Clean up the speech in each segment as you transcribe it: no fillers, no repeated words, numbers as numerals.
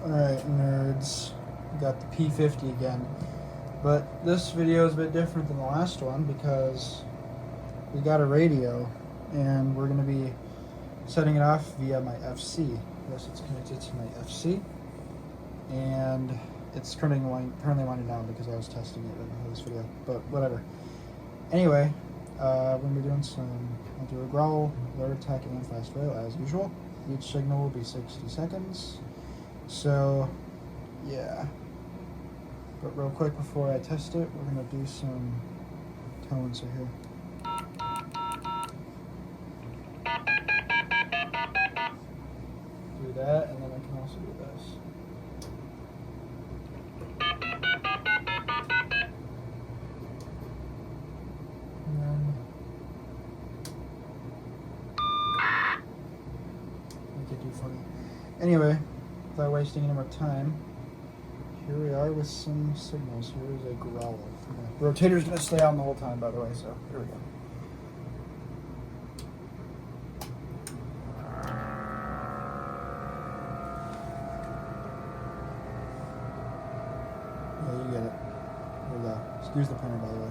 Alright, nerds. We got the P-50 again. But this video is a bit different than the last one because we got a radio and we're going to be setting it off via my FC. Yes, it's connected to my FC. And it's currently winding down because I was testing it in this video. But whatever. Anyway, we're going to be doing I'll do a growl, alert attack, and fast rail as usual. Each signal will be 60 seconds. So, yeah. But real quick before I test it, we're going to do some tones here. Do that, and then I can also do this. And then make it do funny. Anyway, without wasting any more time, here we are with some signals. Here is a growl. The rotator's going to stay on the whole time, by the way, so here we go. Yeah, you get it. Here we go. Excuse the printer, by the way.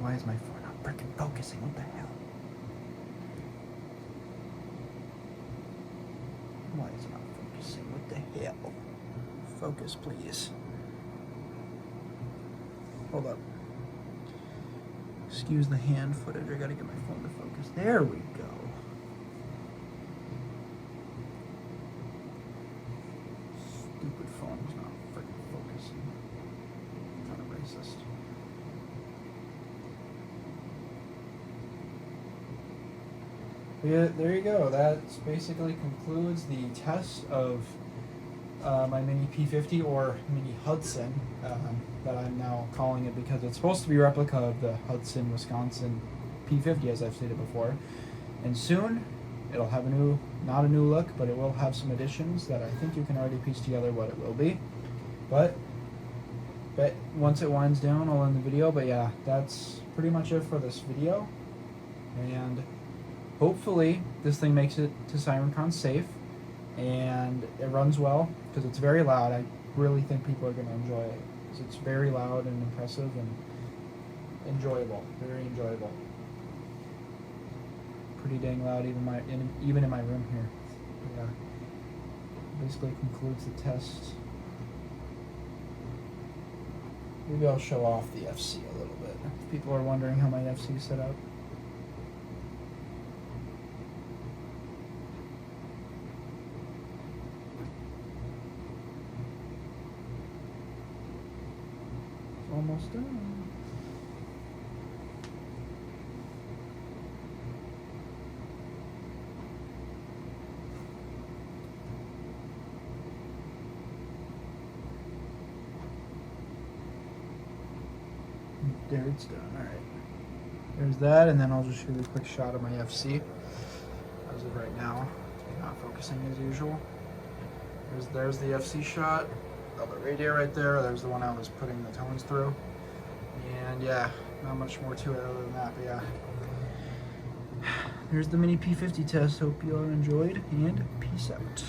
Why is my phone not freaking focusing? What the hell? Why is it not focusing? What the hell? Focus, please. Hold up. Excuse the hand footage. I gotta get my phone to focus. There we go. Stupid phone's not freaking focusing. Kind of racist. Yeah, there you go. That basically concludes the test of my mini P-50 or mini Hudson, that I'm now calling it because it's supposed to be a replica of the Hudson, Wisconsin P-50, as I've stated before. And soon, it'll have not a new look, but it will have some additions that I think you can already piece together what it will be. But once it winds down, I'll end the video. But yeah, that's pretty much it for this video. And hopefully, this thing makes it to SirenCon safe, and it runs well, because it's very loud. I really think people are going to enjoy it, because it's very loud and impressive and enjoyable, very enjoyable. Pretty dang loud, even in my room here. Yeah, basically concludes the test. Maybe I'll show off the FC a little bit. If people are wondering how my FC is set up. Almost done. There it's done. All right. There's that, and then I'll just show you a quick shot of my FC. As of right now, it's not focusing as usual. There's the FC shot. Oh, the radio right there. There's the one I was putting the tones through. And yeah, not much more to it other than that, but yeah. There's the mini P-50 test. Hope you all enjoyed, and peace out.